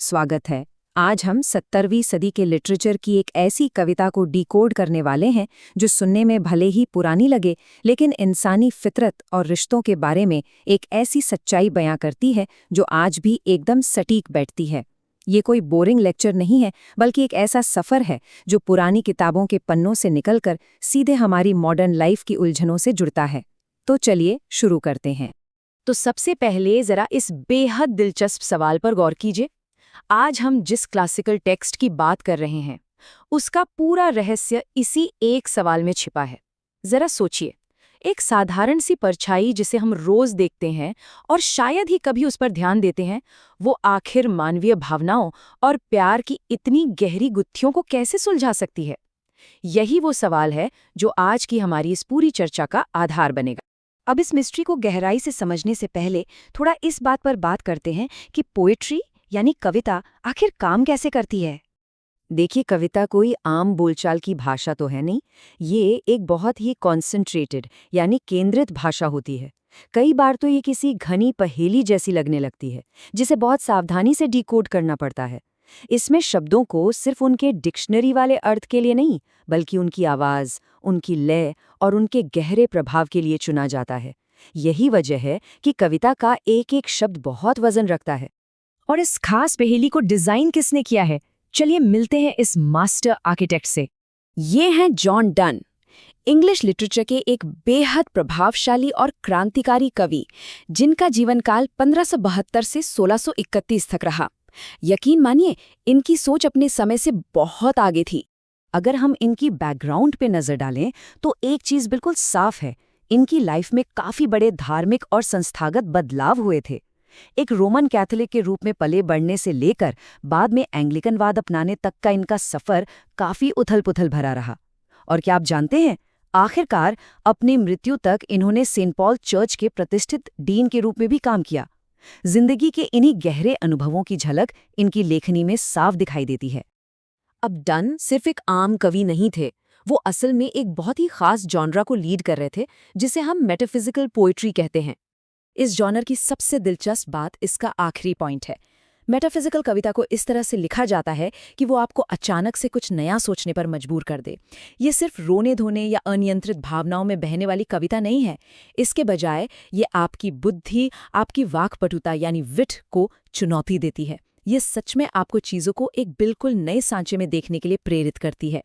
स्वागत है। आज हम 17वीं सदी के लिटरेचर की एक ऐसी कविता को डिकोड करने वाले हैं जो सुनने में भले ही पुरानी लगे, लेकिन इंसानी फितरत और रिश्तों के बारे में एक ऐसी सच्चाई बयां करती है जो आज भी एकदम सटीक बैठती है। ये कोई बोरिंग लेक्चर नहीं है, बल्कि एक ऐसा सफ़र है जो पुरानी किताबों के पन्नों से निकलकर सीधे हमारी मॉडर्न लाइफ की उलझनों से जुड़ता है। तो चलिए शुरू करते हैं। तो सबसे पहले जरा इस बेहद दिलचस्प सवाल पर गौर कीजिए। आज हम जिस क्लासिकल टेक्स्ट की बात कर रहे हैं, उसका पूरा रहस्य इसी एक सवाल में छिपा है। जरा सोचिए, एक साधारण सी परछाई जिसे हम रोज देखते हैं और शायद ही कभी उस पर ध्यान देते हैं, वो आखिर मानवीय भावनाओं और प्यार की इतनी गहरी गुत्थियों को कैसे सुलझा सकती है? यही वो सवाल है जो आज की हमारी इस पूरी चर्चा का आधार बनेगा। अब इस मिस्ट्री को गहराई से समझने से पहले थोड़ा इस बात पर बात करते हैं कि पोएट्री यानी कविता आखिर काम कैसे करती है। देखिए, कविता कोई आम बोलचाल की भाषा तो है नहीं। ये एक बहुत ही कॉन्सेंट्रेटेड यानी केंद्रित भाषा होती है। कई बार तो ये किसी घनी पहेली जैसी लगने लगती है, जिसे बहुत सावधानी से डिकोड करना पड़ता है। इसमें शब्दों को सिर्फ उनके डिक्शनरी वाले अर्थ के लिए नहीं, बल्कि उनकी आवाज़, उनकी लय और उनके गहरे प्रभाव के लिए चुना जाता है। यही वजह है कि कविता का एक एक शब्द बहुत वजन रखता है। और इस खास पहेली को डिजाइन किसने किया है? चलिए मिलते हैं इस मास्टर आर्किटेक्ट से। ये हैं जॉन डन, इंग्लिश लिटरेचर के एक बेहद प्रभावशाली और क्रांतिकारी कवि, जिनका जीवनकाल 1572 से 1631 तक रहा। यकीन मानिए, इनकी सोच अपने समय से बहुत आगे थी। अगर हम इनकी बैकग्राउंड पे नजर डालें तो एक चीज बिल्कुल साफ है, इनकी लाइफ में काफी बड़े धार्मिक और संस्थागत बदलाव हुए थे। एक रोमन कैथोलिक के रूप में पले बढ़ने से लेकर बाद में एंग्लिकनवाद अपनाने तक का इनका सफर काफी उथल-पुथल भरा रहा। और क्या आप जानते हैं, आखिरकार अपनी मृत्यु तक इन्होंने सेंट पॉल चर्च के प्रतिष्ठित डीन के रूप में भी काम किया। जिंदगी के इन्हीं गहरे अनुभवों की झलक इनकी लेखनी में साफ दिखाई देती है। अब डन सिर्फ एक आम कवि नहीं थे, वो असल में एक बहुत ही खास जॉनरा को लीड कर रहे थे, जिसे हम मेटाफिजिकल पोएट्री कहते हैं। इस जॉनर की सबसे दिलचस्प बात इसका आखिरी पॉइंट है। मेटाफिजिकल कविता को इस तरह से लिखा जाता है कि वो आपको अचानक से कुछ नया सोचने पर मजबूर कर दे। ये सिर्फ रोने धोने या अनियंत्रित भावनाओं में बहने वाली कविता नहीं है। इसके बजाय ये आपकी बुद्धि, आपकी वाक्पटुता यानी विट को चुनौती देती है। ये सच में आपको चीज़ों को एक बिल्कुल नए सांचे में देखने के लिए प्रेरित करती है।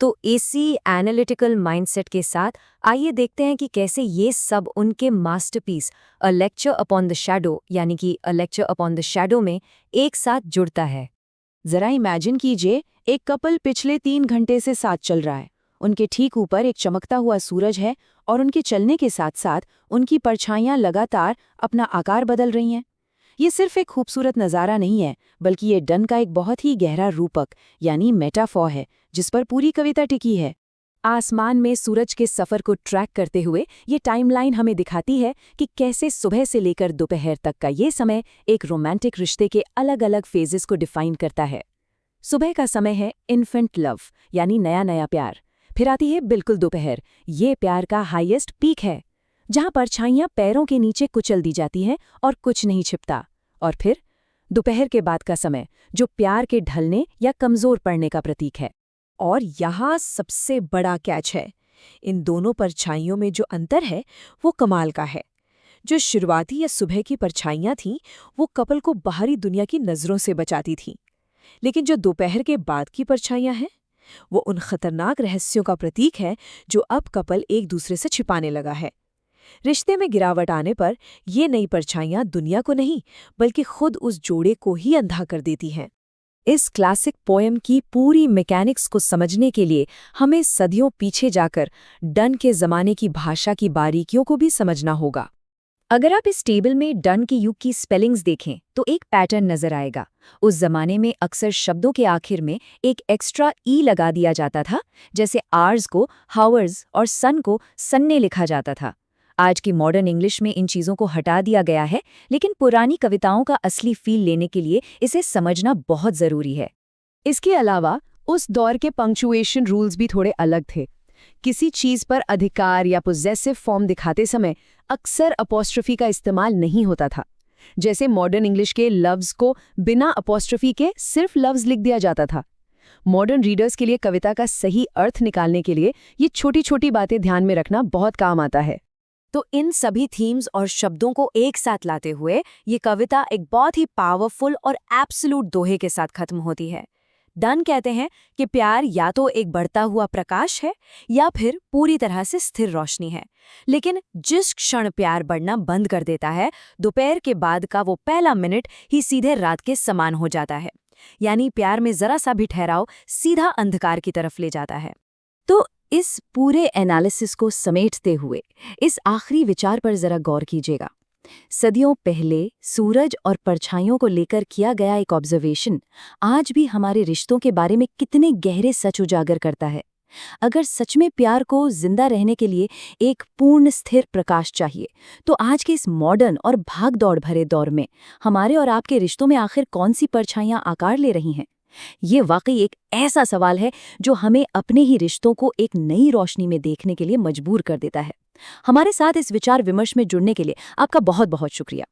तो इसी एनालिटिकल माइंडसेट के साथ आइए देखते हैं कि कैसे ये सब उनके masterpiece a lecture upon the shadow यानी कि अ लेक्चर अपॉन द शैडो में एक साथ जुड़ता है। जरा इमेजिन कीजिए, एक कपल पिछले 3 घंटे से साथ चल रहा है। उनके ठीक ऊपर एक चमकता हुआ सूरज है और उनके चलने के साथ साथ उनकी परछाइयां लगातार अपना आकार बदल रही हैं। ये सिर्फ एक खूबसूरत नज़ारा नहीं है, बल्कि ये डन का एक बहुत ही गहरा रूपक यानी मेटाफॉर है, जिस पर पूरी कविता टिकी है। आसमान में सूरज के सफ़र को ट्रैक करते हुए ये टाइमलाइन हमें दिखाती है कि कैसे सुबह से लेकर दोपहर तक का ये समय एक रोमांटिक रिश्ते के अलग अलग फेजेस को डिफाइन करता है। सुबह का समय है इन्फेंट लव यानी नया नया प्यार। फिर आती है बिल्कुल दोपहर, ये प्यार का हाईएस्ट पीक है, जहां परछाइयां पैरों के नीचे कुचल दी जाती हैं और कुछ नहीं छिपता। और फिर दोपहर के बाद का समय, जो प्यार के ढलने या कमजोर पड़ने का प्रतीक है। और यहाँ सबसे बड़ा कैच है, इन दोनों परछाइयों में जो अंतर है वो कमाल का है। जो शुरुआती या सुबह की परछाइयां थीं, वो कपल को बाहरी दुनिया की नज़रों से बचाती थीं, लेकिन जो दोपहर के बाद की परछाइयां हैं, वो उन खतरनाक रहस्यों का प्रतीक है जो अब कपल एक दूसरे से छिपाने लगा है। रिश्ते में गिरावट आने पर ये नई परछाइयां दुनिया को नहीं, बल्कि खुद उस जोड़े को ही अंधा कर देती हैं। इस क्लासिक पोएम की पूरी मैकेनिक्स को समझने के लिए हमें सदियों पीछे जाकर डन के ज़माने की भाषा की बारीकियों को भी समझना होगा। अगर आप इस टेबल में डन के युग की स्पेलिंग्स देखें तो एक पैटर्न नजर आएगा। उस जमाने में अक्सर शब्दों के आखिर में एक एक्स्ट्रा ई लगा दिया जाता था, जैसे आर्स को हावर्स और सन को सन्ने लिखा जाता था। आज की मॉडर्न इंग्लिश में इन चीज़ों को हटा दिया गया है, लेकिन पुरानी कविताओं का असली फील लेने के लिए इसे समझना बहुत ज़रूरी है। इसके अलावा उस दौर के पंक्चुएशन रूल्स भी थोड़े अलग थे। किसी चीज़ पर अधिकार या पोजेसिव फॉर्म दिखाते समय अक्सर अपॉस्ट्रोफी का इस्तेमाल नहीं होता था। जैसे मॉडर्न इंग्लिश के लव्स को बिना अपॉस्ट्रोफी के सिर्फ लव्स लिख दिया जाता था। मॉडर्न रीडर्स के लिए कविता का सही अर्थ निकालने के लिए ये छोटी छोटी बातें ध्यान में रखना बहुत काम आता है। तो इन सभी थीम्स और शब्दों को एक साथ लाते हुए ये कविता एक बहुत ही पावरफुल और एब्सोल्यूट दोहे के साथ खत्म होती है। डन कहते हैं कि प्यार या तो एक बढ़ता हुआ प्रकाश है या फिर पूरी तरह से स्थिर रोशनी है, लेकिन जिस क्षण प्यार बढ़ना बंद कर देता है, दोपहर के बाद का वो पहला मिनट ही सीधे रात के समान हो जाता है। यानी प्यार में जरा सा भी ठहराव सीधा अंधकार की तरफ ले जाता है। तो इस पूरे एनालिसिस को समेटते हुए इस आखिरी विचार पर जरा गौर कीजिएगा। सदियों पहले सूरज और परछाइयों को लेकर किया गया एक ऑब्जर्वेशन आज भी हमारे रिश्तों के बारे में कितने गहरे सच उजागर करता है। अगर सच में प्यार को जिंदा रहने के लिए एक पूर्ण स्थिर प्रकाश चाहिए, तो आज के इस मॉडर्न और भाग-दौड़ भरे दौर में हमारे और आपके रिश्तों में आखिर कौन सी परछाइयां आकार ले रही हैं? ये वाकई एक ऐसा सवाल है जो हमें अपने ही रिश्तों को एक नई रोशनी में देखने के लिए मजबूर कर देता है। हमारे साथ इस विचार विमर्श में जुड़ने के लिए आपका बहुत बहुत शुक्रिया।